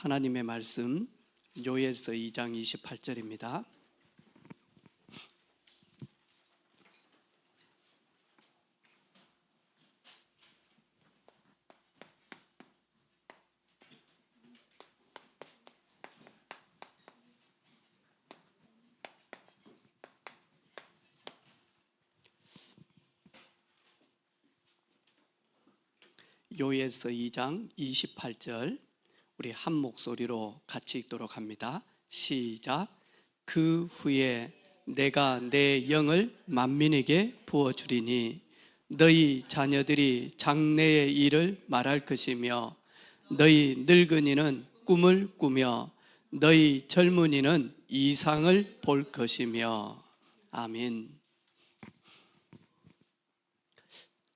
하나님의 말씀 요엘서 2장 28절입니다. 요엘서 2장 28절 우리 한 목소리로 같이 읽도록 합니다. 시작. 그 후에 내가 내 영을 만민에게 부어주리니 너희 자녀들이 장래의 일을 말할 것이며 너희 늙은이는 꿈을 꾸며 너희 젊은이는 이상을 볼 것이며. 아멘.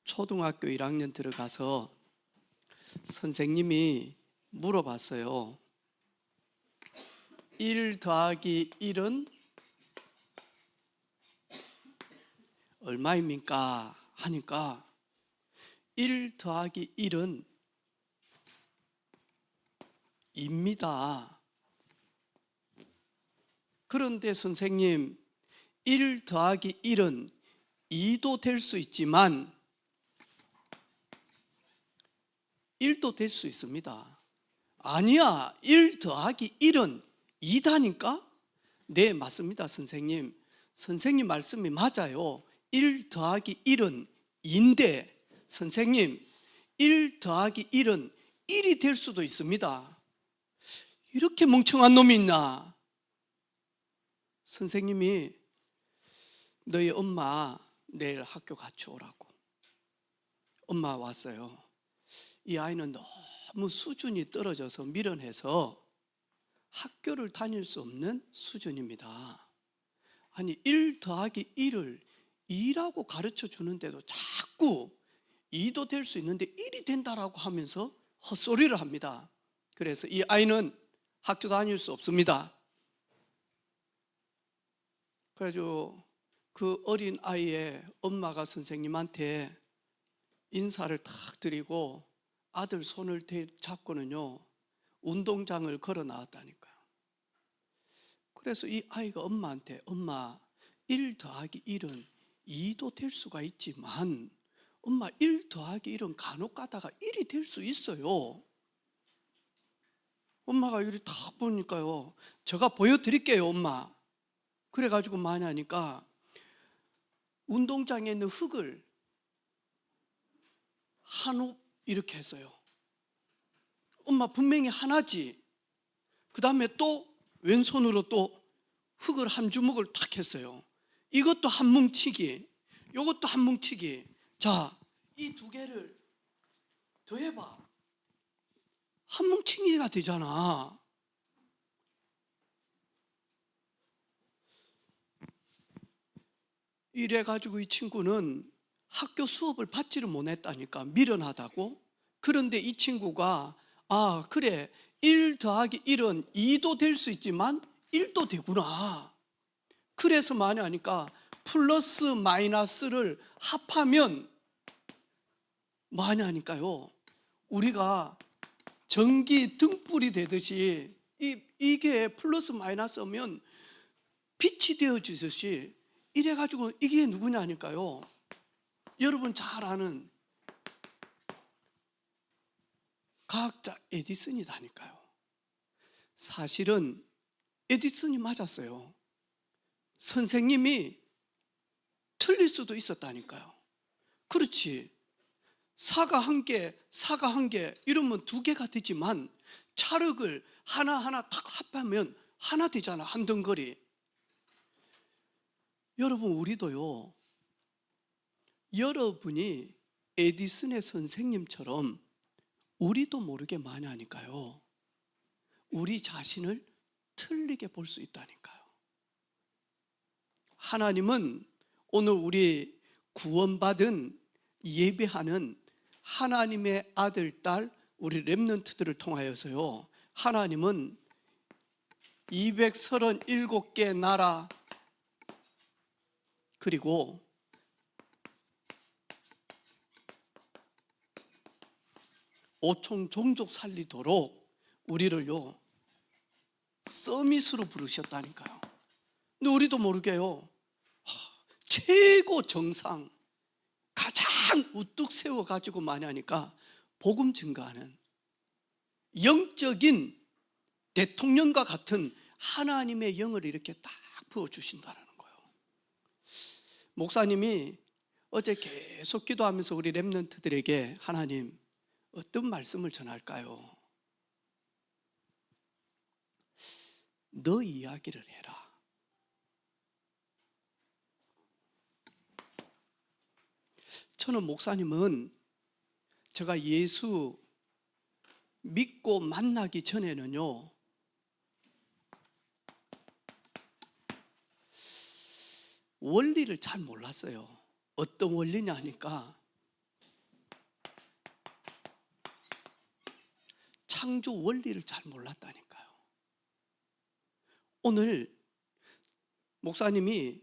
초등학교 1학년 들어가서 선생님이 물어봤어요. 1 더하기 1은 얼마입니까? 하니까 1 더하기 1은 2입니다. 그런데 선생님, 1 더하기 1은 2도 될 수 있지만 1도 될 수 있습니다. 아니야, 1 더하기 1은 2다니까? 네, 맞습니다, 선생님. 선생님 말씀이 맞아요. 1 더하기 1은 2인데 선생님, 1 더하기 1은 1이 될 수도 있습니다. 이렇게 멍청한 놈이 있나? 선생님이 너희 엄마 내일 학교 같이 오라고. 엄마 왔어요. 이 아이는 너무 수준이 떨어져서 미련해서 학교를 다닐 수 없는 수준입니다. 아니 1 더하기 1을 2라고 가르쳐 주는데도 자꾸 2도 될 수 있는데 1이 된다라고 하면서 헛소리를 합니다. 그래서 이 아이는 학교 다닐 수 없습니다. 그래가지고 그 어린 아이의 엄마가 선생님한테 인사를 탁 드리고 아들 손을 잡고는요 운동장을 걸어 나왔다니까요. 그래서 이 아이가 엄마한테 엄마 1 더하기 1은 2도 될 수가 있지만 엄마 1 더하기 1은 간혹 가다가 1이 될 수 있어요. 엄마가 이렇게 딱 보니까요 제가 보여드릴게요 엄마. 그래가지고 많이 하니까 운동장에 있는 흙을 한 홉 이렇게 했어요. 엄마 분명히 하나지. 그 다음에 또 왼손으로 또 흙을 한 주먹을 탁 했어요. 이것도 한 뭉치기, 이것도 한 뭉치기. 자, 이 두 개를 더해봐. 한 뭉치기가 되잖아. 이래가지고 이 친구는 학교 수업을 받지를 못했다니까, 미련하다고. 그런데 이 친구가 그래 1 더하기 1은 2도 될 수 있지만 1도 되구나. 그래서 많이 하니까 플러스 마이너스를 합하면 많이 하니까요 우리가 전기 등불이 되듯이 이게 플러스 마이너스면 빛이 되어지듯이 이래가지고 이게 누구냐니까요 여러분 잘 아는 과학자 에디슨이다니까요. 사실은 에디슨이 맞았어요. 선생님이 틀릴 수도 있었다니까요. 그렇지, 사과 한 개 이러면 2개가 되지만 찰흙을 하나하나 탁 합하면 하나 되잖아, 한 덩거리. 여러분 우리도요 여러분이 에디슨의 선생님처럼 우리도 모르게 많이 하니까요 우리 자신을 틀리게 볼 수 있다니까요. 하나님은 오늘 우리 구원받은 예배하는 하나님의 아들, 딸, 우리 렘넌트들을 통하여서요 하나님은 237개 나라 그리고 5천 종족 살리도록 우리를요 서밋으로 부르셨다니까요. 근데 우리도 모르게요 최고 정상 가장 우뚝 세워가지고 많이 하니까 복음 증거하는 영적인 대통령과 같은 하나님의 영을 이렇게 딱 부어주신다는 거예요. 목사님이 어제 계속 기도하면서 우리 렘넌트들에게 하나님 어떤 말씀을 전할까요? 너 이야기를 해라. 저는 목사님은 제가 예수 믿고 만나기 전에는요 원리를 잘 몰랐어요. 어떤 원리냐 하니까 창조 원리를 잘 몰랐다니까요. 오늘 목사님이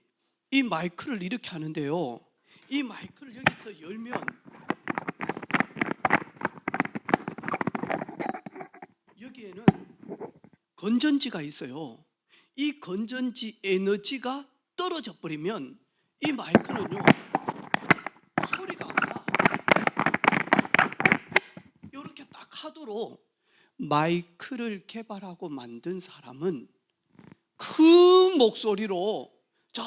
이 마이크를 이렇게 하는데요 이 마이크를 여기서 열면 여기에는 건전지가 있어요. 이 건전지 에너지가 떨어져 버리면 이 마이크는요 소리가 안 나. 이렇게 딱 하도록 마이크를 개발하고 만든 사람은 큰 목소리로 저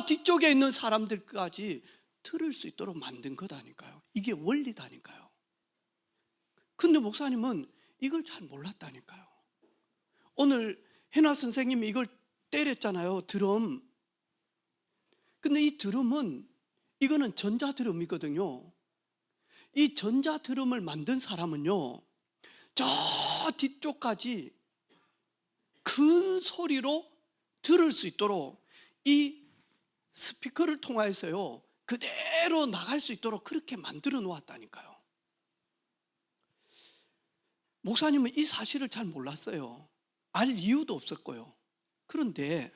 뒤쪽에 있는 사람들까지 들을 수 있도록 만든 거다니까요. 이게 원리다니까요. 근데 목사님은 이걸 잘 몰랐다니까요. 오늘 해나 선생님이 이걸 때렸잖아요. 드럼. 근데 이 드럼은 이거는 전자드럼이거든요. 이 전자드럼을 만든 사람은요 저 뒤쪽까지 큰 소리로 들을 수 있도록 이 스피커를 통하여서요 그대로 나갈 수 있도록 그렇게 만들어 놓았다니까요. 목사님은 이 사실을 잘 몰랐어요. 알 이유도 없었고요. 그런데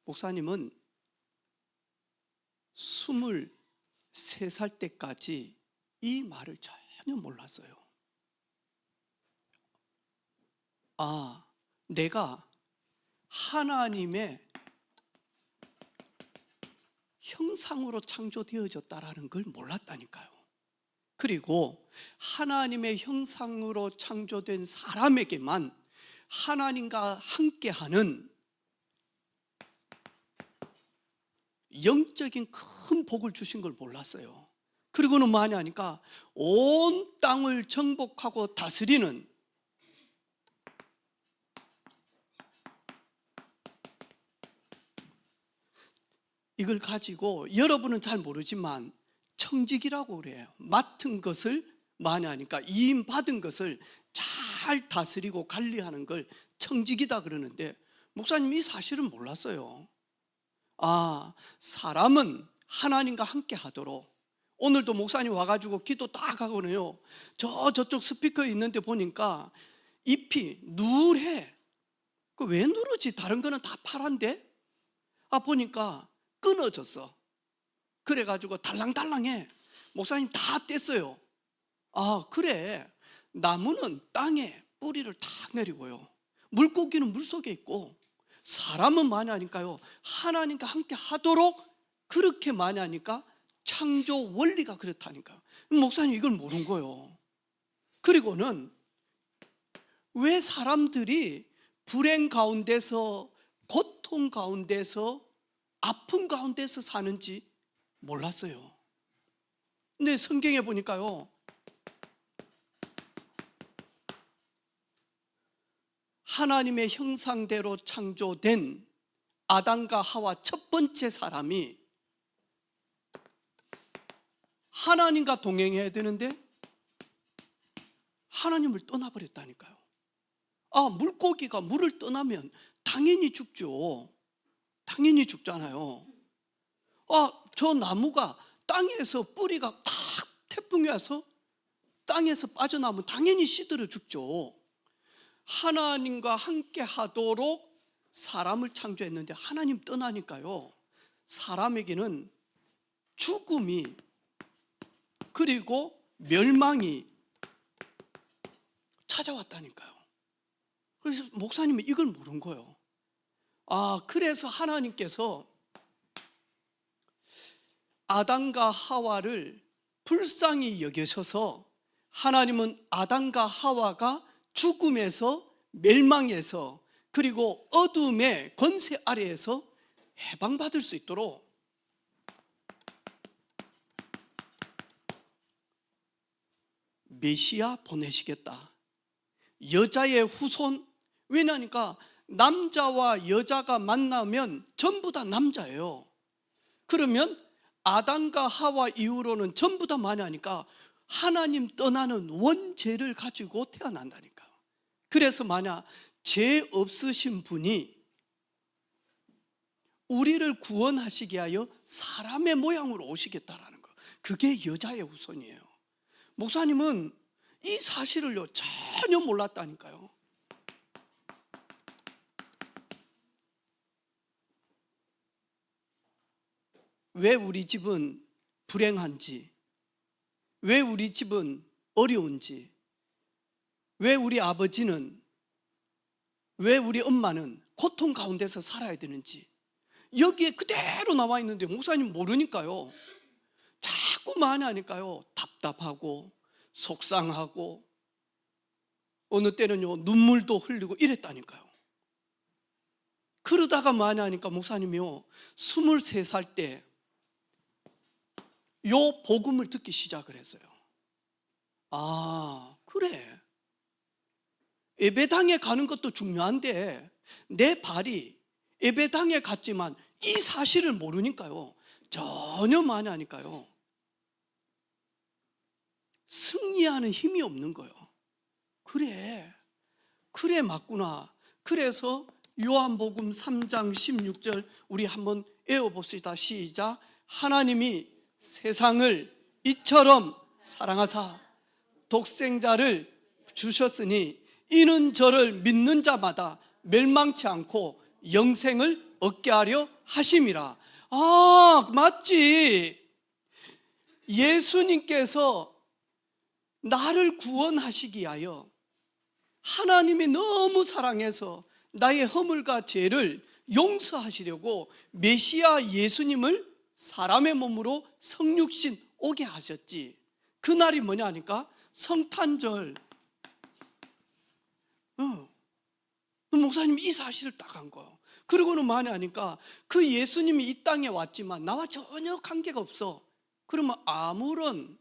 목사님은 23살 때까지 이 말을 전혀 몰랐어요. 아, 내가 하나님의 형상으로 창조되어졌다라는 걸 몰랐다니까요. 그리고 하나님의 형상으로 창조된 사람에게만 하나님과 함께하는 영적인 큰 복을 주신 걸 몰랐어요. 그리고는 뭐하냐 하니까 온 땅을 정복하고 다스리는 이걸 가지고 여러분은 잘 모르지만 청직이라고 그래요. 맡은 것을 뭐하냐 하니까 이임받은 것을 잘 다스리고 관리하는 걸 청직이다 그러는데 목사님이 이 사실은 몰랐어요. 아, 사람은 하나님과 함께 하도록 오늘도 목사님 와가지고 기도 딱 하고는요 저쪽 스피커 있는데 보니까 잎이 누래. 그 왜 누르지? 다른 거는 다 파란데? 아 보니까 끊어졌어. 그래가지고 달랑달랑해. 목사님 다 뗐어요. 아 그래, 나무는 땅에 뿌리를 탁 내리고요 물고기는 물속에 있고 사람은 많이 하니까요 하나님과 함께 하도록 그렇게 많이 하니까 창조 원리가 그렇다니까요. 목사님 이걸 모르는 거예요. 그리고는 왜 사람들이 불행 가운데서 고통 가운데서 아픔 가운데서 사는지 몰랐어요. 근데 성경에 보니까요 하나님의 형상대로 창조된 아담과 하와 첫 번째 사람이 하나님과 동행해야 되는데 하나님을 떠나버렸다니까요. 아, 물고기가 물을 떠나면 당연히 죽죠. 당연히 죽잖아요. 아, 저 나무가 땅에서 뿌리가 탁 태풍이 와서 땅에서 빠져나오면 당연히 시들어 죽죠. 하나님과 함께 하도록 사람을 창조했는데 하나님 떠나니까요 사람에게는 죽음이 그리고 멸망이 찾아왔다니까요. 그래서 목사님은 이걸 모른 거예요. 그래서 하나님께서 아담과 하와를 불쌍히 여기셔서 하나님은 아담과 하와가 죽음에서 멸망에서 그리고 어둠의 권세 아래에서 해방받을 수 있도록 메시아 보내시겠다. 여자의 후손, 왜냐니까 남자와 여자가 만나면 전부 다 남자예요. 그러면 아담과 하와 이후로는 전부 다 만약하니까 하나님 떠나는 원죄를 가지고 태어난다니까요. 그래서 만약 죄 없으신 분이 우리를 구원하시기 위하여 사람의 모양으로 오시겠다라는 거, 그게 여자의 후손이에요. 목사님은 이 사실을요 전혀 몰랐다니까요. 왜 우리 집은 불행한지, 왜 우리 집은 어려운지, 왜 우리 아버지는, 왜 우리 엄마는 고통 가운데서 살아야 되는지 여기에 그대로 나와 있는데 목사님 모르니까요. 자꾸 많이 하니까요 답답하고 속상하고 어느 때는요 눈물도 흘리고 이랬다니까요. 그러다가 많이 하니까 목사님이요 23살 때 요 복음을 듣기 시작을 했어요. 그래, 예배당에 가는 것도 중요한데 내 발이 예배당에 갔지만 이 사실을 모르니까요 전혀 많이 하니까요 승리하는 힘이 없는 거예요. 그래 맞구나. 그래서 요한복음 3장 16절 우리 한번 외워봅시다. 시작. 하나님이 세상을 이처럼 사랑하사 독생자를 주셨으니 이는 저를 믿는 자마다 멸망치 않고 영생을 얻게 하려 하심이라. 맞지. 예수님께서 나를 구원하시기 위하여 하나님이 너무 사랑해서 나의 허물과 죄를 용서하시려고 메시아 예수님을 사람의 몸으로 성육신 오게 하셨지. 그날이 뭐냐 하니까 성탄절. 목사님 이 사실을 딱 한 거예요. 그러고는 많이 하니까 그 예수님이 이 땅에 왔지만 나와 전혀 관계가 없어. 그러면 아무런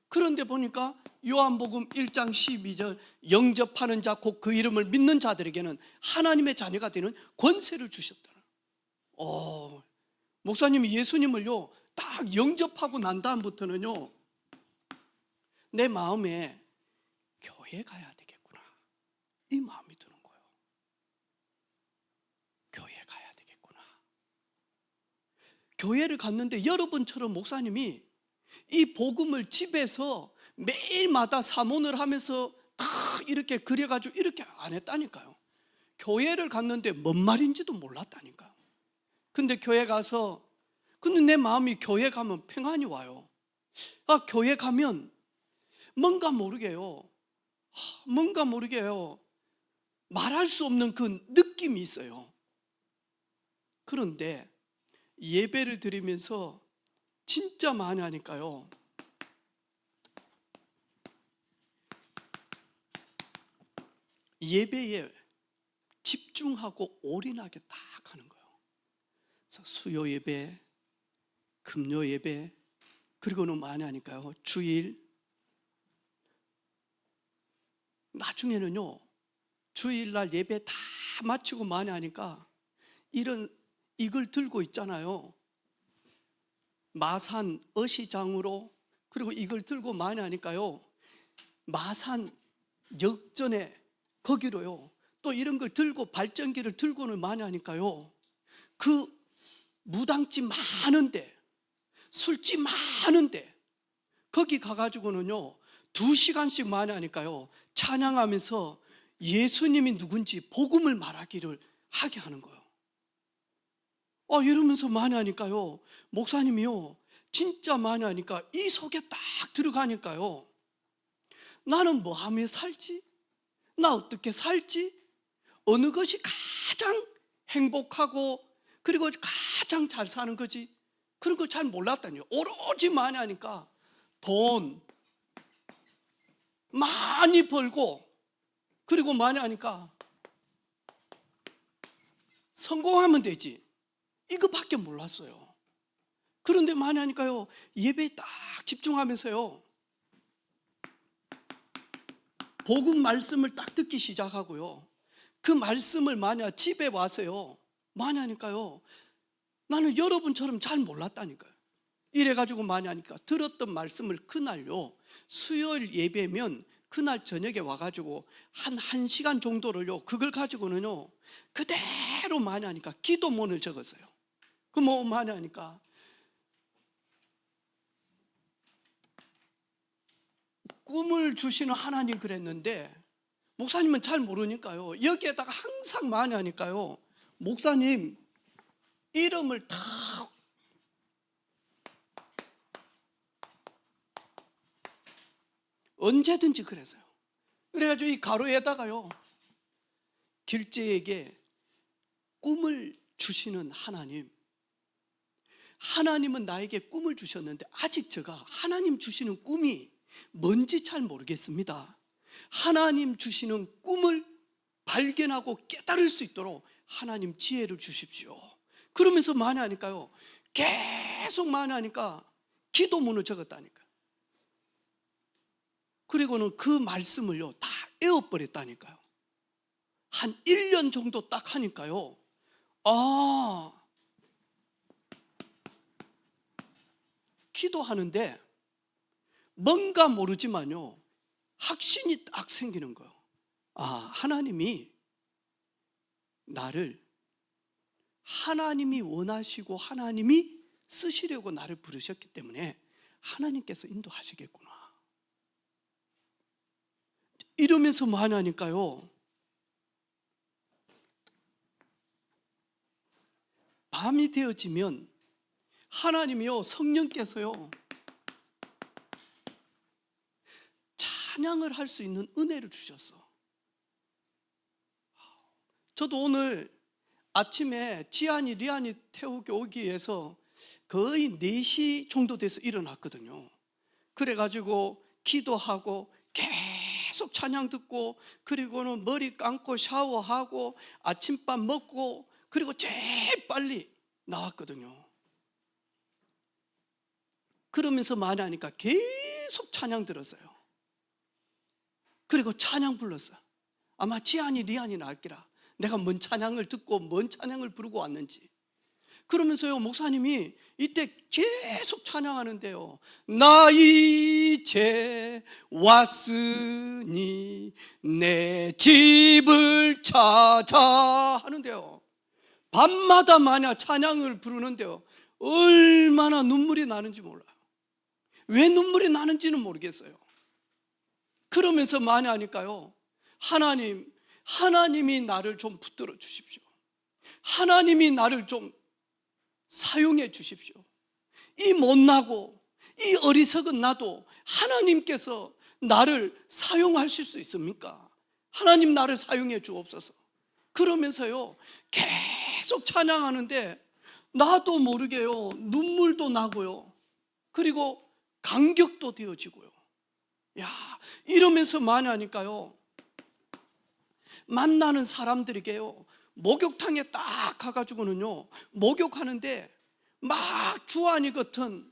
그런데 보니까 요한복음 1장 12절 영접하는 자 곧 그 이름을 믿는 자들에게는 하나님의 자녀가 되는 권세를 주셨더라. 목사님이 예수님을요 딱 영접하고 난 다음부터는요 내 마음에 교회 가야 되겠구나 이 마음이 드는 거예요. 교회 가야 되겠구나. 교회를 갔는데 여러분처럼 목사님이 이 복음을 집에서 매일마다 사문을 하면서 다 이렇게 그려가지고 이렇게 안 했다니까요. 교회를 갔는데 뭔 말인지도 몰랐다니까요. 근데 교회 가서 근데 내 마음이 교회 가면 평안이 와요. 교회 가면 뭔가 모르게요 말할 수 없는 그 느낌이 있어요. 그런데 예배를 드리면서 진짜 많이 하니까요 예배에 집중하고 올인하게 딱 하는 거예요. 그래서 수요 예배, 금요 예배, 그리고는 많이 하니까요 주일, 나중에는요 주일날 예배 다 마치고 많이 하니까 이걸 들고 있잖아요. 마산 어시장으로. 그리고 이걸 들고 많이 하니까요 마산 역전에 거기로요 또 이런 걸 들고 발전기를 들고는 많이 하니까요 그 무당집 많은데 술집 많은데 거기 가가지고는요 2시간씩 많이 하니까요 찬양하면서 예수님이 누군지 복음을 말하기를 하게 하는 거예요. 이러면서 많이 하니까요, 목사님이요, 진짜 많이 하니까 이 속에 딱 들어가니까요, 나는 뭐 하며 살지? 나 어떻게 살지? 어느 것이 가장 행복하고 그리고 가장 잘 사는 거지? 그런 걸 잘 몰랐다니요. 오로지 많이 하니까 돈 많이 벌고 그리고 많이 하니까 성공하면 되지, 이거밖에 몰랐어요. 그런데 많이 하니까요, 예배에 딱 집중하면서요, 복음 말씀을 딱 듣기 시작하고요, 그 말씀을 만약 집에 와서요 많이 하니까요, 나는 여러분처럼 잘 몰랐다니까요. 이래가지고 많이 하니까 들었던 말씀을 그날요, 수요일 예배면 그날 저녁에 와가지고 한 1시간 정도를요, 그걸 가지고는요 그대로 많이 하니까 기도문을 적었어요. 그 뭐 많이 하니까 꿈을 주시는 하나님 그랬는데, 목사님은 잘 모르니까요, 여기에다가 항상 많이 하니까요, 목사님 이름을 다 언제든지 그랬어요. 그래가지고 이 가로에다가요, 길재에게 꿈을 주시는 하나님, 하나님은 나에게 꿈을 주셨는데 아직 제가 하나님 주시는 꿈이 뭔지 잘 모르겠습니다. 하나님 주시는 꿈을 발견하고 깨달을 수 있도록 하나님 지혜를 주십시오. 그러면서 많이 하니까요, 계속 많이 하니까 기도문을 적었다니까요. 그리고는 그 말씀을요 다 외워버렸다니까요. 한 1년 정도 딱 하니까요, 기도하는데 뭔가 모르지만요, 확신이 딱 생기는 거예요. 하나님이 나를, 하나님이 원하시고 하나님이 쓰시려고 나를 부르셨기 때문에 하나님께서 인도하시겠구나, 이러면서 많이 하니까요, 밤이 되어지면 하나님이요, 성령께서요 찬양을 할 수 있는 은혜를 주셨어. 저도 오늘 아침에 지안이 리안이 태우기 오기 위해서 거의 4시 정도 돼서 일어났거든요. 그래가지고 기도하고 계속 찬양 듣고, 그리고는 머리 감고 샤워하고 아침밥 먹고, 그리고 제일 빨리 나왔거든요. 그러면서 많이 하니까 계속 찬양 들었어요. 그리고 찬양 불렀어요. 아마 지안이 리안이 나을기라, 내가 뭔 찬양을 듣고 뭔 찬양을 부르고 왔는지. 그러면서요, 목사님이 이때 계속 찬양하는데요, 나 이제 왔으니 내 집을 찾아 하는데요, 밤마다 마냥 찬양을 부르는데요, 얼마나 눈물이 나는지 몰라요. 왜 눈물이 나는지는 모르겠어요. 그러면서 많이 하니까요, 하나님이 나를 좀 붙들어 주십시오. 하나님이 나를 좀 사용해 주십시오. 이 못나고 이 어리석은 나도 하나님께서 나를 사용하실 수 있습니까? 하나님 나를 사용해 주옵소서. 그러면서요 계속 찬양하는데 나도 모르게요 눈물도 나고요, 그리고 감격도 되어지고요. 이러면서 많이 하니까요, 만나는 사람들에게요, 목욕탕에 딱 가가지고는요 목욕하는데 막 주한이 같은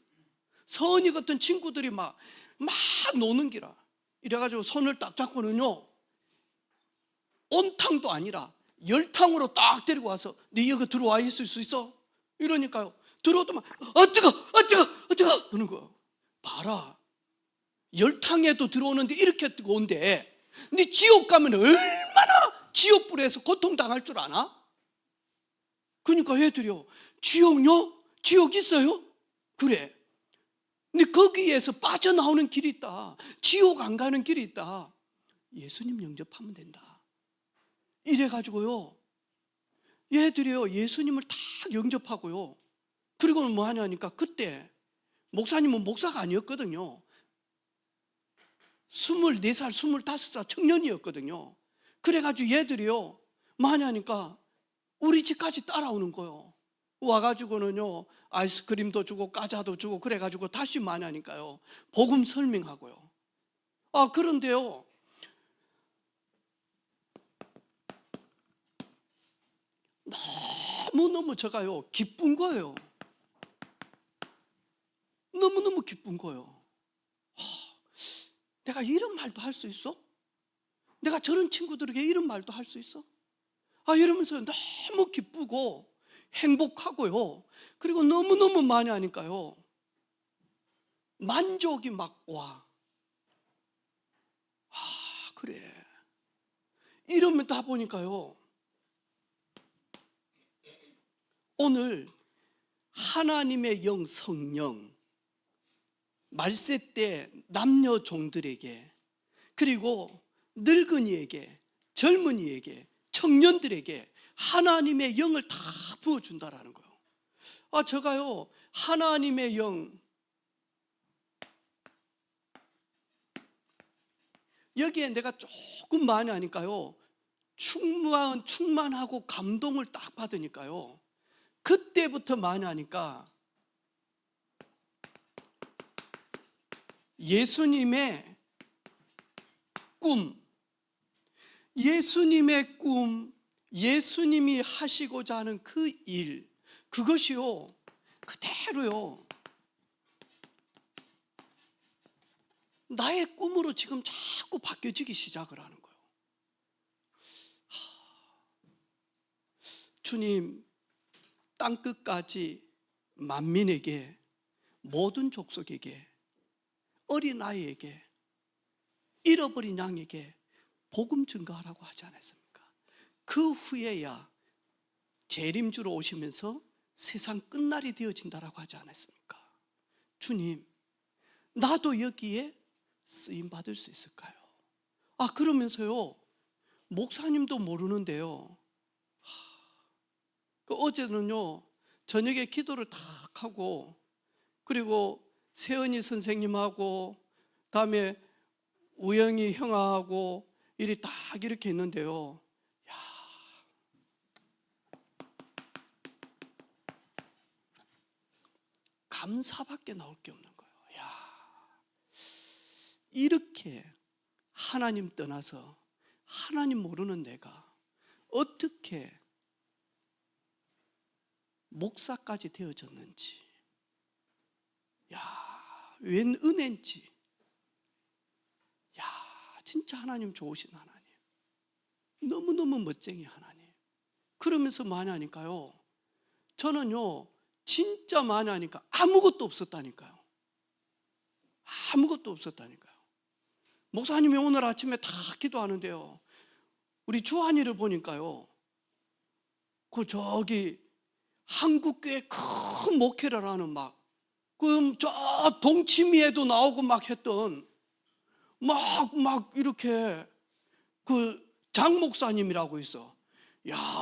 서은이 같은 친구들이 막 노는 기라. 이래가지고 손을 딱 잡고는요, 온탕도 아니라 열탕으로 딱 데리고 와서 네 여기 들어와 있을 수 있어? 이러니까요, 들어도 막 뜨거 하는 거예요. 봐라, 열탕에도 들어오는데 이렇게 뜨거운데 네 지옥 가면 얼마나 지옥불에서 고통당할 줄 아나? 그러니까 애들이요, 지옥요? 지옥 있어요? 그래, 근데 거기에서 빠져나오는 길이 있다. 지옥 안 가는 길이 있다. 예수님 영접하면 된다. 이래가지고요 얘들이요 예수님을 다 영접하고요. 그리고는 뭐 하냐니까 그때 목사님은 목사가 아니었거든요. 24살, 25살 청년이었거든요. 그래가지고 얘들이요 뭐 하냐니까 우리 집까지 따라오는 거예요. 와가지고는요 아이스크림도 주고 과자도 주고 그래가지고 다시 뭐 하냐니까요 복음 설명하고요. 그런데요 너무너무 제가요 기쁜 거예요. 너무너무 기쁜 거예요. 내가 이런 말도 할 수 있어? 내가 저런 친구들에게 이런 말도 할 수 있어? 이러면서 너무 기쁘고 행복하고요. 그리고 너무너무 많이 하니까요 만족이 막 와. 그래. 이러면 다 보니까요 오늘 하나님의 영 성령 말세 때 남녀 종들에게 그리고 늙은이에게 젊은이에게 청년들에게 하나님의 영을 다 부어준다라는 거예요. 제가요 하나님의 영 여기에 내가 조금 많이 하니까요 충만하고 감동을 딱 받으니까요 그때부터 많이 하니까 예수님의 꿈, 예수님이 하시고자 하는 그 일, 그것이요 그대로요 나의 꿈으로 지금 자꾸 바뀌어지기 시작을 하는 거예요. 주님, 땅끝까지 만민에게 모든 족속에게 어린아이에게 잃어버린 양에게 복음 증거하라고 하지 않았습니까? 그 후에야 재림주로 오시면서 세상 끝날이 되어진다라고 하지 않았습니까? 주님, 나도 여기에 쓰임 받을 수 있을까요? 그러면서요 목사님도 모르는데요 어제는요 저녁에 기도를 탁 하고 그리고 세은이 선생님하고 다음에 우영이 형하고 일이 딱 이렇게 있는데요 감사밖에 나올 게 없는 거예요. 이렇게 하나님 떠나서 하나님 모르는 내가 어떻게 목사까지 되어졌는지, 웬 은혜인지, 진짜 하나님 좋으신 하나님, 너무너무 멋쟁이 하나님. 그러면서 많이 하니까요 저는요 진짜 많이 하니까 아무것도 없었다니까요. 아무것도 없었다니까요. 목사님이 오늘 아침에 다 기도하는데요 우리 주한이를 보니까요 저기 한국교회 큰 목회를 하는 저 동치미에도 나오고 했던 이렇게 장 목사님이라고 있어.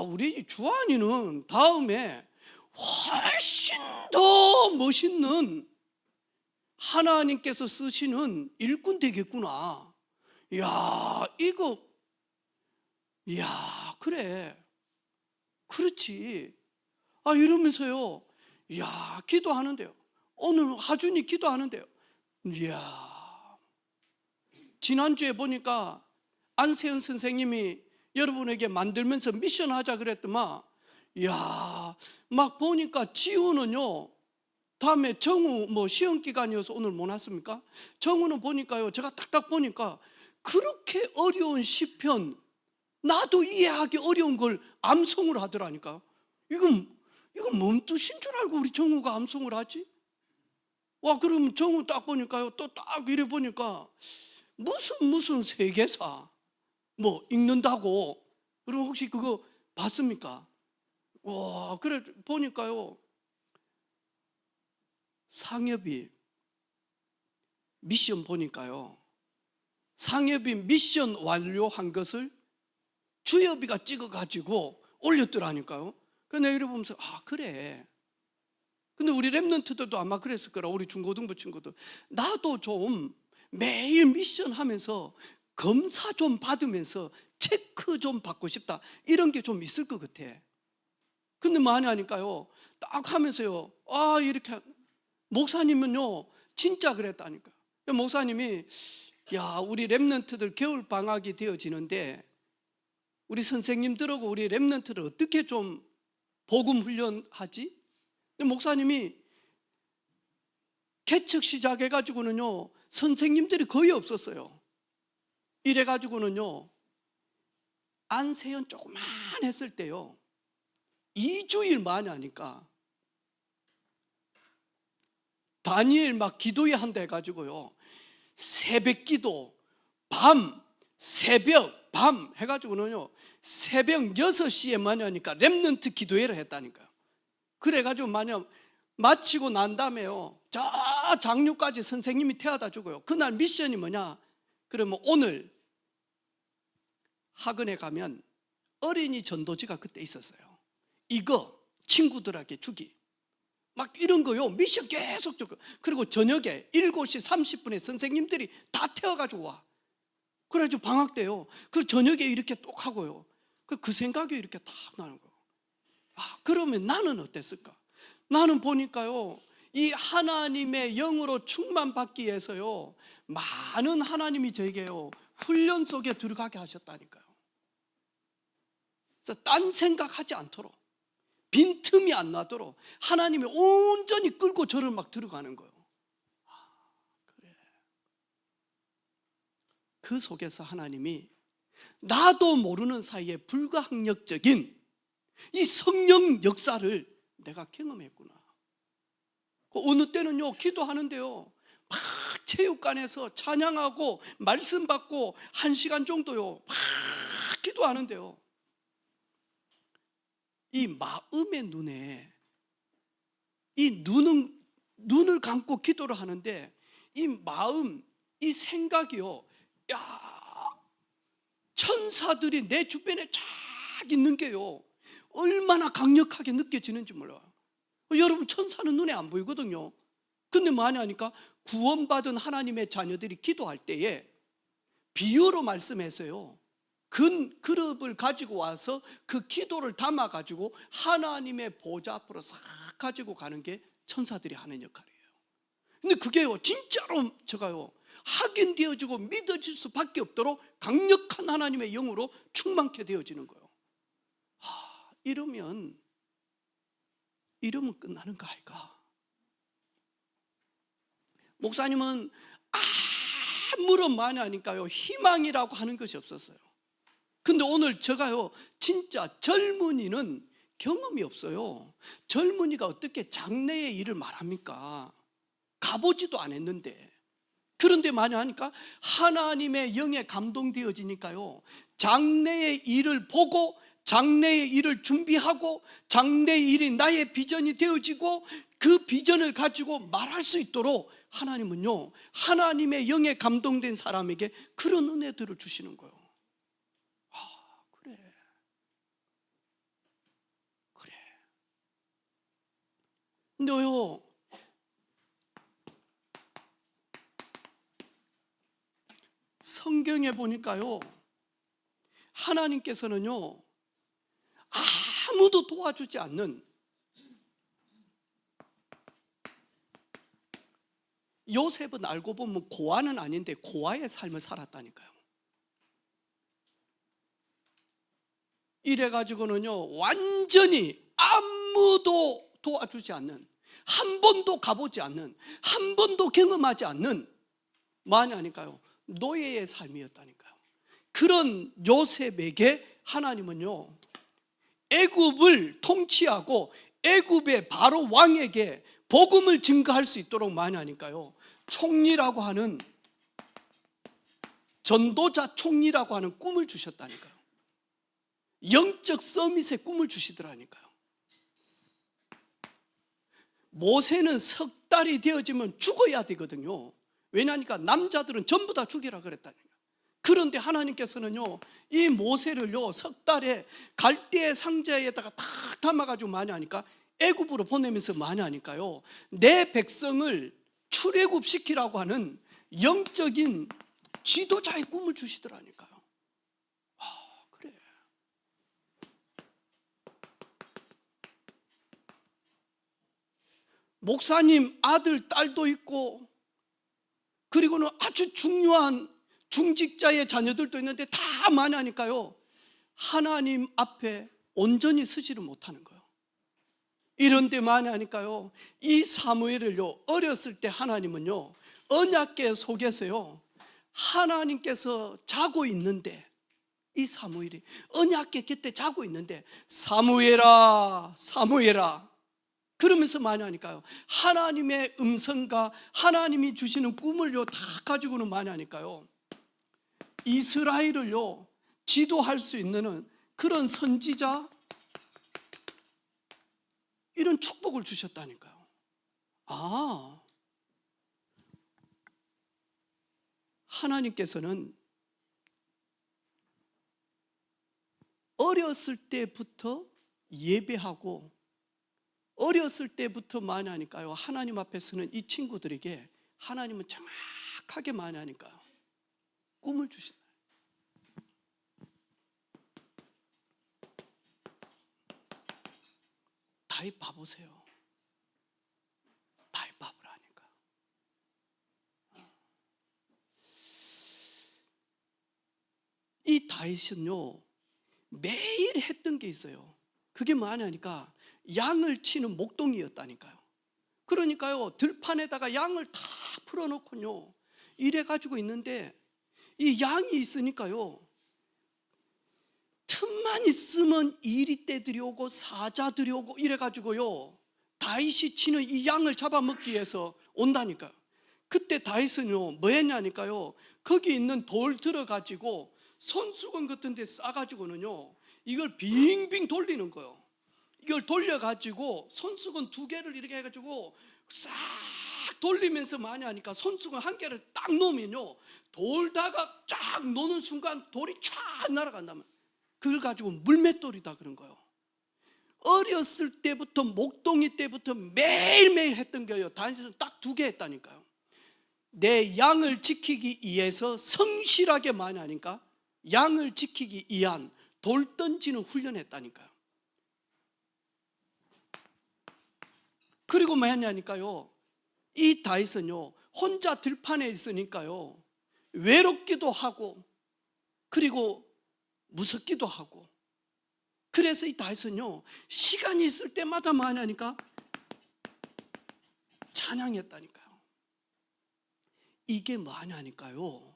우리 주한이는 다음에 훨씬 더 멋있는 하나님께서 쓰시는 일꾼 되겠구나. 그래. 그렇지. 이러면서요. 기도하는데요. 오늘 하준이 기도하는데요. 지난주에 보니까 안세현 선생님이 여러분에게 만들면서 미션 하자 그랬더만 보니까 지우는요 다음에 정우 시험 기간이어서 오늘 못 왔습니까? 정우는 보니까요 제가 딱딱 보니까 그렇게 어려운 시편 나도 이해하기 어려운 걸 암송을 하더라니까. 이건 뭔 뜻인 줄 알고 우리 정우가 암송을 하지? 그럼 정우 딱 보니까요 또 딱 이래 보니까 무슨 세계사 읽는다고. 그럼 혹시 그거 봤습니까? 그래 보니까요 상엽이 미션 보니까요 상엽이 미션 완료한 것을 주엽이가 찍어가지고 올렸더라니까요. 그래서 내가 이러면서 그래. 근데 우리 랩런트들도 아마 그랬을 거라. 우리 중고등부 친구들. 나도 좀 매일 미션 하면서 검사 좀 받으면서 체크 좀 받고 싶다, 이런 게 좀 있을 것 같아. 근데 많이 하니까요, 딱 하면서요, 이렇게. 목사님은요 진짜 그랬다니까. 목사님이, 야, 우리 랩런트들 겨울 방학이 되어지는데 우리 선생님들하고 우리 랩런트를 어떻게 좀 복음 훈련하지? 목사님이 개척 시작해가지고는요 선생님들이 거의 없었어요. 이래가지고는요 안세연 조그만 했을 때요 2주일 만에 하니까 다니엘 막 기도해야 한다 해가지고요 새벽 기도, 밤, 새벽, 밤 해가지고는요 새벽 6시에 많이 하니까 랩런트 기도회를 했다니까요. 그래가지고 만약 마치고 난 다음에요 저 장류까지 선생님이 태워다 주고요. 그날 미션이 뭐냐, 그러면 오늘 학원에 가면 어린이 전도지가 그때 있었어요. 이거 친구들에게 주기, 막 이런 거요 미션 계속 주고. 그리고 저녁에 7시 30분에 선생님들이 다 태워가지고 와. 그래가지고 방학 때요 그 저녁에 이렇게 똑 하고요 그 생각이 이렇게 딱 나는 거예요. 그러면 나는 어땠을까? 나는 보니까요 이 하나님의 영으로 충만받기 위해서요 많은 하나님이 저에게요 훈련 속에 들어가게 하셨다니까요. 그래서 딴 생각하지 않도록, 빈틈이 안 나도록 하나님이 온전히 끌고 저를 막 들어가는 거예요. 그래. 그 속에서 하나님이 나도 모르는 사이에 불가항력적인 이 성령 역사를 내가 경험했구나. 어느 때는요 기도하는데요 막 체육관에서 찬양하고 말씀 받고 1시간 정도요 막 기도하는데요 이 마음의 눈에, 이 눈을 감고 기도를 하는데 이 마음, 이 생각이요, 야, 천사들이 내 주변에 쫙 있는 게요 얼마나 강력하게 느껴지는지 몰라요. 여러분 천사는 눈에 안 보이거든요. 근데 많이 하니까 구원받은 하나님의 자녀들이 기도할 때에 비유로 말씀해서요 그릇을 가지고 와서 그 기도를 담아가지고 하나님의 보좌 앞으로 싹 가지고 가는 게 천사들이 하는 역할이에요. 근데 그게요 진짜로 제가요 확인되어지고 믿어질 수밖에 없도록 강력한 하나님의 영으로 충만케 되어지는 거예요. 이러면 끝나는 거 아이가? 목사님은 아무런 많이 하니까요 희망이라고 하는 것이 없었어요. 근데 오늘 제가요 진짜 젊은이는 경험이 없어요. 젊은이가 어떻게 장래의 일을 말합니까? 가보지도 않았는데. 그런데 많이 하니까 하나님의 영에 감동되어지니까요 장래의 일을 보고 장래의 일을 준비하고 장래의 일이 나의 비전이 되어지고 그 비전을 가지고 말할 수 있도록 하나님은요 하나님의 영에 감동된 사람에게 그런 은혜들을 주시는 거예요. 그래. 근데요 성경에 보니까요 하나님께서는요 아무도 도와주지 않는, 요셉은 알고 보면 고아는 아닌데 고아의 삶을 살았다니까요. 이래가지고는요 완전히 아무도 도와주지 않는, 한 번도 가보지 않는, 한 번도 경험하지 않는, 많이 하니까요 노예의 삶이었다니까요. 그런 요셉에게 하나님은요 애굽을 통치하고 애굽의 바로 왕에게 복음을 증거할 수 있도록 많이 하니까요 총리라고 하는, 전도자 총리라고 하는 꿈을 주셨다니까요. 영적 서밋의 꿈을 주시더라니까요. 모세는 석 달이 되어지면 죽어야 되거든요. 왜냐하니까 남자들은 전부 다 죽이라 그랬다니까요. 그런데 하나님께서는요, 이 모세를요 석 달에 갈대의 상자에다가 탁 담아가지고 많이 하니까, 애굽으로 보내면서 많이 하니까요, 내 백성을 출애굽시키라고 하는 영적인 지도자의 꿈을 주시더라니까요. 그래. 목사님 아들, 딸도 있고, 그리고는 아주 중요한 중직자의 자녀들도 있는데 다 많이 하니까요, 하나님 앞에 온전히 서지를 못하는 거예요. 이런 데 많이 하니까요, 이 사무엘을요, 어렸을 때 하나님은요, 언약궤 속에서요, 하나님께서 자고 있는데, 이 사무엘이 언약궤 곁에 자고 있는데, 사무엘아, 사무엘아 그러면서 많이 하니까요, 하나님의 음성과 하나님이 주시는 꿈을요 다 가지고는 많이 하니까요, 이스라엘을요 지도할 수 있는 그런 선지자, 이런 축복을 주셨다니까요. 하나님께서는 어렸을 때부터 예배하고 어렸을 때부터 많이 하니까요, 하나님 앞에서는 이 친구들에게 하나님은 정확하게 많이 하니까요, 꿈을 주신다. 다윗 봐보세요. 다윗 봐보라니까. 이 다윗은요 매일 했던 게 있어요. 그게 뭐하냐니까, 양을 치는 목동이었다니까요. 그러니까요, 들판에다가 양을 다 풀어놓고요 이래가지고 있는데, 이 양이 있으니까요, 틈만 있으면 이리떼들이 오고 사자들이 오고 이래가지고요, 다윗이 치는 이 양을 잡아먹기 위해서 온다니까요. 그때 다윗은요 뭐 했냐니까요, 거기 있는 돌 들어가지고 손수건 같은 데 싸가지고는요 이걸 빙빙 돌리는 거예요. 이걸 돌려가지고 손수건 2개를 이렇게 해가지고 싹 돌리면서 많이 하니까, 손수건 1개를 딱 놓으면요, 돌다가 쫙 노는 순간 돌이 쫙 날아간다면, 그걸 가지고 물맷돌이다 그런 거예요. 어렸을 때부터, 목동이 때부터 매일매일 했던 거예요. 다윗은 딱 2개 했다니까요. 내 양을 지키기 위해서 성실하게 많이 하니까, 양을 지키기 위한 돌 던지는 훈련했다니까요. 그리고 뭐 했냐니까요, 이 다윗은요 혼자 들판에 있으니까요 외롭기도 하고, 그리고 무섭기도 하고, 그래서 이 다윗은요 시간이 있을 때마다 많이 하니까 찬양했다니까요. 이게 뭐하냐니까요,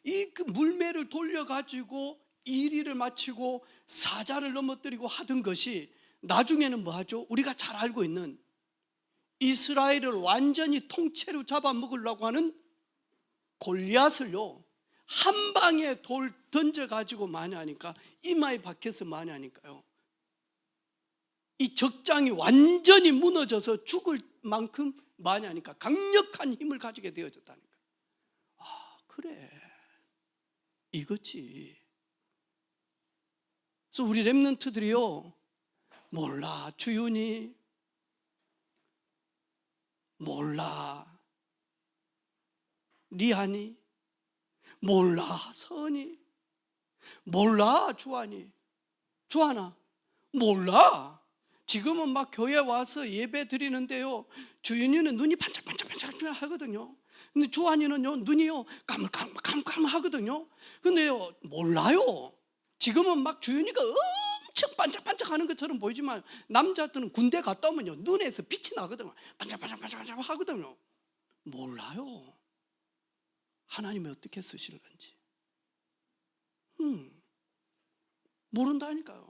이 그 물매를 돌려가지고 이리를 마치고 사자를 넘어뜨리고 하던 것이 나중에는 뭐하죠? 우리가 잘 알고 있는 이스라엘을 완전히 통째로 잡아먹으려고 하는 골리앗을요 한 방에 돌 던져가지고 많이 하니까, 이마에 박혀서 많이 하니까요, 이 적장이 완전히 무너져서 죽을 만큼 많이 하니까 강력한 힘을 가지게 되어졌다니까. 그래, 이거지. 그래서 우리 렘넌트들이요, 몰라 주윤이, 몰라 리안이, 몰라 서은이, 몰라 주한이, 주한아 몰라. 지금은 막 교회 와서 예배 드리는데요, 주윤이는 눈이 반짝반짝반짝 하거든요. 근데 주한이는요 눈이요 감감감감 하거든요. 근데요 몰라요. 지금은 막 주윤이가 엄청 반짝반짝 하는 것처럼 보이지만, 남자들은 군대 갔다 오면요 눈에서 빛이 나거든요. 반짝반짝반짝 하거든요. 몰라요, 하나님이 어떻게 쓰실 건지. 모른다니까요.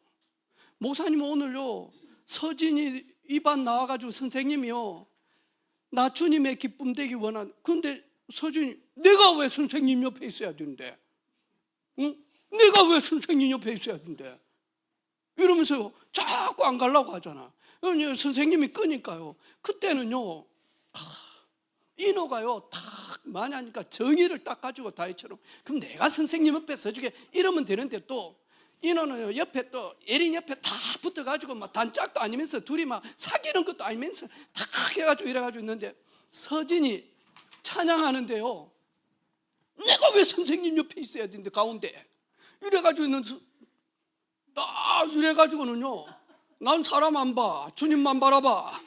목사님 오늘요 서진이 입안 나와가지고, 선생님이요 나 주님의 기쁨 되기 원한. 근데 서진이, 내가 왜 선생님 옆에 있어야 되는데? 응? 내가 왜 선생님 옆에 있어야 되는데? 이러면서 자꾸 안 가려고 하잖아. 선생님이 끄니까요, 그때는요 인호가요 딱 많으니까 정의를 딱 가지고 다이처럼, 그럼 내가 선생님 옆에 서주게 이러면 되는데, 또 인호는 옆에 또 예린 옆에 다 붙어가지고 막 단짝도 아니면서 둘이 막 사귀는 것도 아니면서 탁 해가지고 이래가지고 있는데, 서진이 찬양하는데요, 내가 왜 선생님 옆에 있어야 되는데 가운데 이래가지고 있는, 이래가지고는요, 난 사람 안 봐, 주님만 바라봐.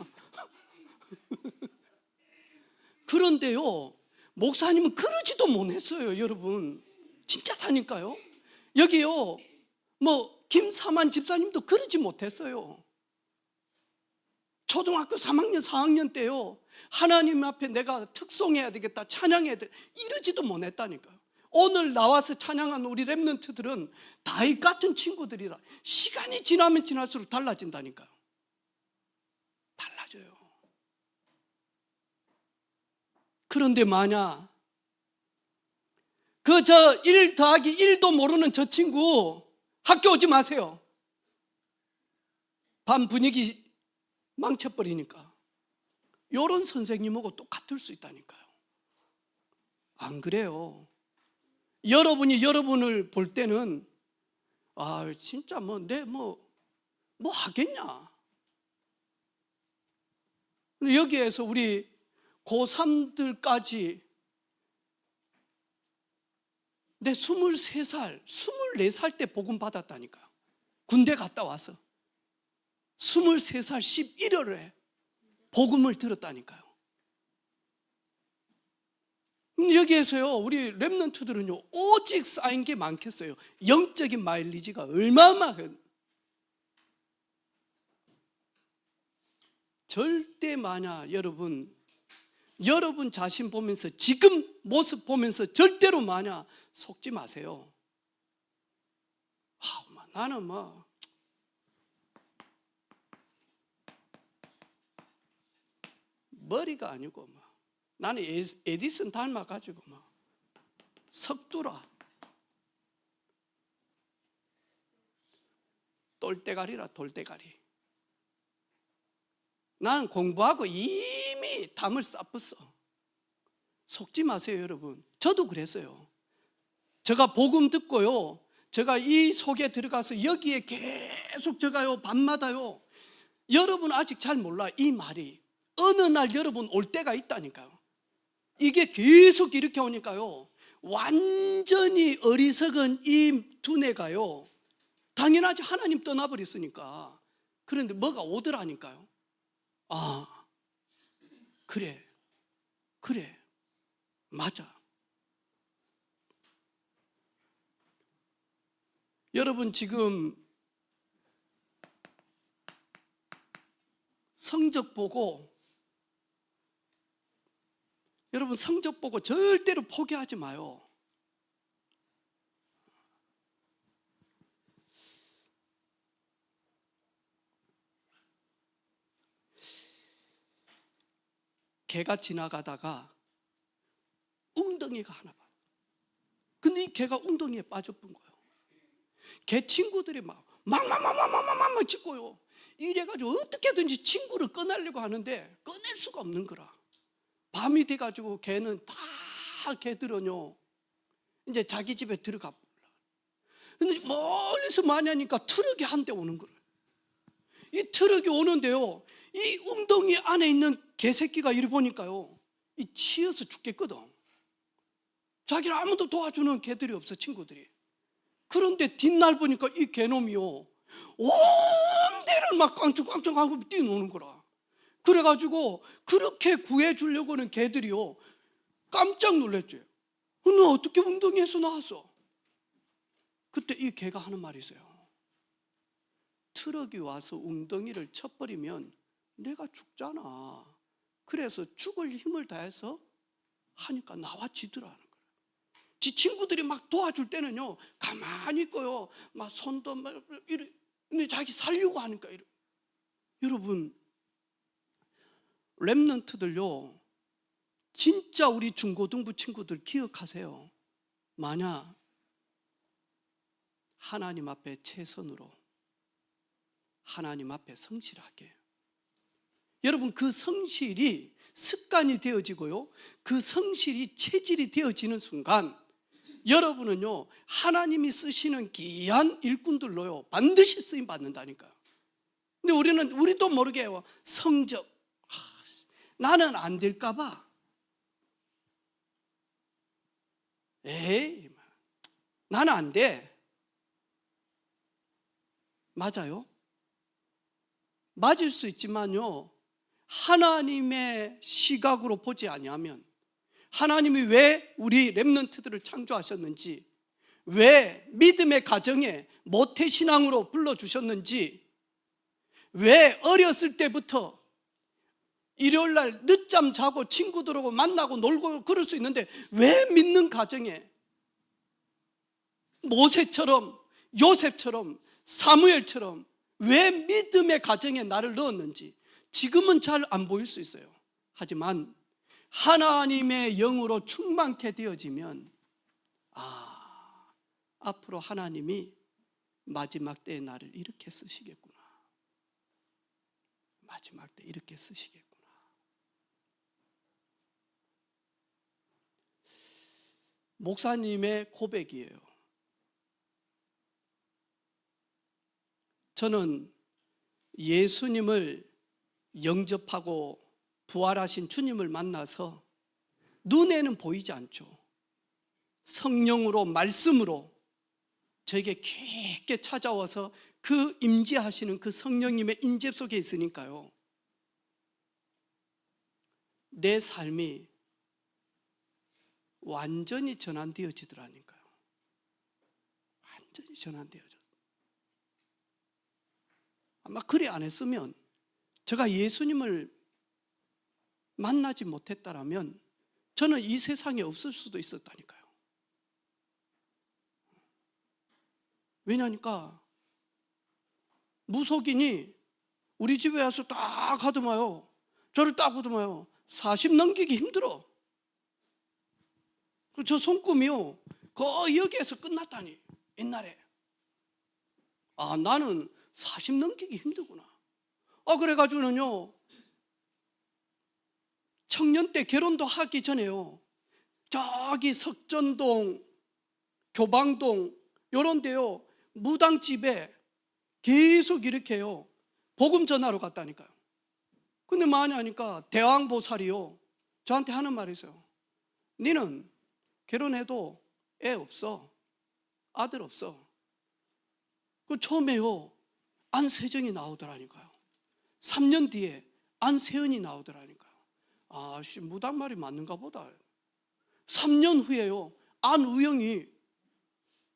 그런데요, 목사님은 그러지도 못했어요. 여러분, 진짜 다니까요. 여기요, 뭐 김사만 집사님도 그러지 못했어요. 초등학교 3학년 4학년 때요, 하나님 앞에 내가 특송해야 되겠다, 찬양해야 돼, 이러지도 못했다니까요. 오늘 나와서 찬양한 우리 랩런트들은 다윗 같은 친구들이라 시간이 지나면 지날수록 달라진다니까요. 달라져요. 그런데 만약 저 1 더하기 1도 모르는 저 친구 학교 오지 마세요. 반 분위기 망쳐버리니까. 요런 선생님하고 똑같을 수 있다니까요. 안 그래요? 여러분이 여러분을 볼 때는 진짜 뭐 하겠냐. 여기에서 우리 고3들까지 내 23살, 24살 때 복음 받았다니까요. 군대 갔다 와서 23살 11월에 복음을 들었다니까요. 여기에서요, 우리 랩런트들은요, 오직 쌓인 게 많겠어요. 영적인 마일리지가 얼마나. 절대 만약 여러분 자신 보면서, 지금 모습 보면서 절대로 만약 속지 마세요. 나는 머리가 아니고 나는 에디슨 닮아가지고 석두라, 똘대가리라, 돌대가리. 나는 공부하고 이미 담을 쌓았어. 속지 마세요, 여러분. 저도 그랬어요. 제가 복음 듣고요, 제가 이 속에 들어가서 여기에 계속 제가요 밤마다요, 여러분 아직 잘 몰라. 이 말이 어느 날 여러분 올 때가 있다니까요. 이게 계속 이렇게 오니까요, 완전히 어리석은 이 두뇌가요, 당연하지, 하나님 떠나버렸으니까. 그런데 뭐가 오더라니까요. 그래, 맞아. 여러분 지금 성적 보고 절대로 포기하지 마요. 개가 지나가다가 웅덩이가 하나 봐. 근데 이 개가 웅덩이에 빠져본 거예요. 개 친구들이 막 짖고요. 이래가지고 어떻게든지 친구를 꺼내려고 하는데 꺼낼 수가 없는 거라. 밤이 돼가지고 개는 다 개들은요, 이제 자기 집에 들어가 버려. 근데 멀리서 많이 하니까 트럭이 한 대 오는 거예요. 이 트럭이 오는데요, 이 웅덩이 안에 있는 개새끼가 이리 보니까요, 이 치여서 죽겠거든. 자기를 아무도 도와주는 개들이 없어, 친구들이. 그런데 뒷날 보니까 이 개놈이요, 온 데를 막 깡충깡충 하고 뛰노는 거라. 그래가지고 그렇게 구해주려고 하는 개들이요, 깜짝 놀랐지. 너 어떻게 웅덩이에서 나왔어? 그때 이 개가 하는 말이 있어요. 트럭이 와서 웅덩이를 쳐버리면 내가 죽잖아. 그래서 죽을 힘을 다해서 하니까 나와지더라는 거예요. 지 친구들이 막 도와줄 때는요, 가만히 있고요, 막 손도 막 이래. 근데 자기 살려고 하니까 이래. 여러분, 랩런트들요, 진짜 우리 중고등부 친구들 기억하세요. 만약 하나님 앞에 최선으로, 하나님 앞에 성실하게, 여러분 그 성실이 습관이 되어지고요, 그 성실이 체질이 되어지는 순간 여러분은요, 하나님이 쓰시는 귀한 일꾼들로요 반드시 쓰임 받는다니까요. 근데 우리도 모르게 성적, 나는 안 될까 봐, 에이 나는 안 돼. 맞아요, 맞을 수 있지만요, 하나님의 시각으로 보지 아니하면, 하나님이 왜 우리 렘넌트들을 창조하셨는지, 왜 믿음의 가정에 모태신앙으로 불러주셨는지, 왜 어렸을 때부터 일요일날 늦잠 자고 친구들하고 만나고 놀고 그럴 수 있는데 왜 믿는 가정에 모세처럼, 요셉처럼, 사무엘처럼 왜 믿음의 가정에 나를 넣었는지 지금은 잘 안 보일 수 있어요. 하지만 하나님의 영으로 충만케 되어지면, 앞으로 하나님이 마지막 때에 나를 이렇게 쓰시겠구나, 마지막 때 이렇게 쓰시겠구나. 목사님의 고백이에요. 저는 예수님을 영접하고 부활하신 주님을 만나서 눈에는 보이지 않죠. 성령으로, 말씀으로 저에게 깊게 찾아와서 그 임재하시는 그 성령님의 임재 속에 있으니까요, 내 삶이 완전히 전환되어지더라니까요. 완전히 전환되어져. 아마 그리 안 했으면, 제가 예수님을 만나지 못했다라면 저는 이 세상에 없을 수도 있었다니까요. 왜냐니까 무속인이 우리 집에 와서 딱 하더마요, 저를 딱 보더마요, 40 넘기기 힘들어. 저 손금이요 거의 여기에서 끝났다니. 옛날에 나는 40 넘기기 힘들구나. 그래가지고는요, 청년 때 결혼도 하기 전에요, 저기 석전동, 교방동 요런 데요 무당집에 계속 이렇게요 복음 전하러 갔다니까요. 근데 뭐하냐 하니까 대왕보살이요 저한테 하는 말이 있어요. 니는 결혼해도 애 없어, 아들 없어. 그 처음에요 안세정이 나오더라니까요. 3년 뒤에 안세은이 나오더라니까요. 무당 말이 맞는가 보다. 3년 후에요 안우영이,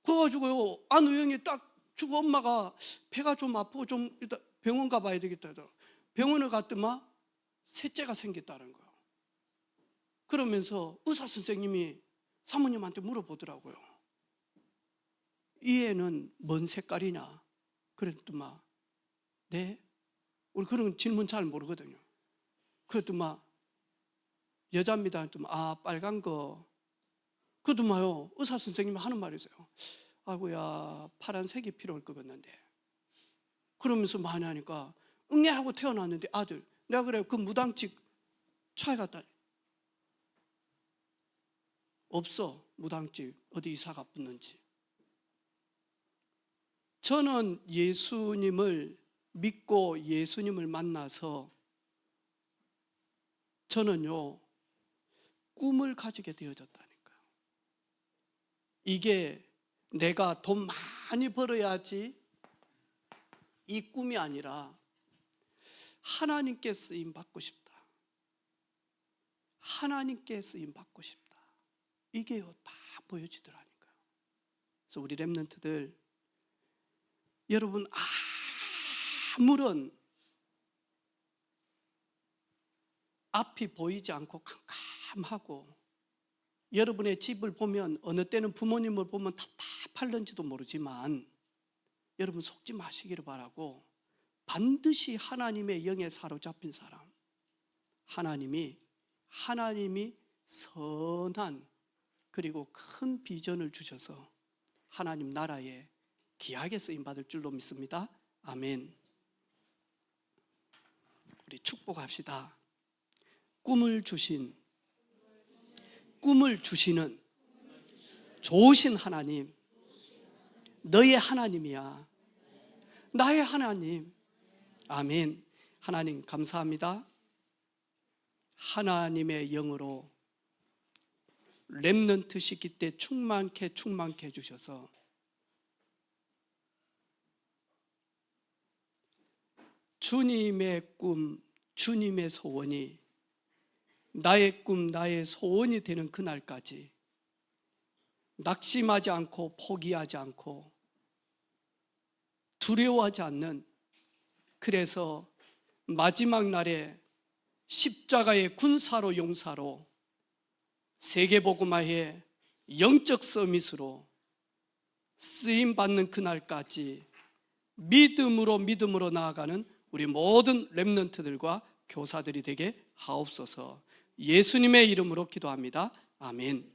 그래가지고요 안우영이 딱 주고 엄마가 배가 좀 아프고 좀 이따 병원 가봐야 되겠다 하더라고요. 병원을 갔더만 셋째가 생겼다는 거예요. 그러면서 의사 선생님이 사모님한테 물어보더라고요. 이 애는 뭔 색깔이냐? 그랬더만 네? 우리 그런 질문 잘 모르거든요. 그랬더만 여자입니다 했더만 빨간 거. 그랬더만요 의사 선생님이 하는 말이 있어요. 아이고야 파란색이 필요할 것 같는데. 그러면서 많이 하니까 응애하고 태어났는데 아들. 내가 그래요 그 무당집 차에 갔다 없어. 무당집 어디 이사가 붙는지. 저는 예수님을 믿고 예수님을 만나서 저는요 꿈을 가지게 되어졌다니까요. 이게 내가 돈 많이 벌어야지 이 꿈이 아니라 하나님께 쓰임 받고 싶다, 하나님께 쓰임 받고 싶다, 이게요 다 보여지더라니까요. 그래서 우리 렘넌트들 여러분 아무런 앞이 보이지 않고 캄캄하고 여러분의 집을 보면 어느 때는 부모님을 보면 답답할는지도 모르지만 여러분 속지 마시기를 바라고, 반드시 하나님의 영에 사로잡힌 사람, 하나님이 선한 그리고 큰 비전을 주셔서 하나님 나라에 귀하게 쓰임받을 줄로 믿습니다. 아멘. 우리 축복합시다. 꿈을 주시는 좋으신 하나님, 너의 하나님이야. 나의 하나님. 아멘. 하나님 감사합니다. 하나님의 영으로 렘넌트 시기 때 충만케 해주셔서 주님의 꿈, 주님의 소원이 나의 꿈, 나의 소원이 되는 그날까지 낙심하지 않고 포기하지 않고 두려워하지 않는, 그래서 마지막 날에 십자가의 군사로 용사로 세계복음화의 영적 서밋으로 쓰임받는 그날까지 믿음으로 나아가는 우리 모든 렘넌트들과 교사들이 되게 하옵소서. 예수님의 이름으로 기도합니다. 아멘.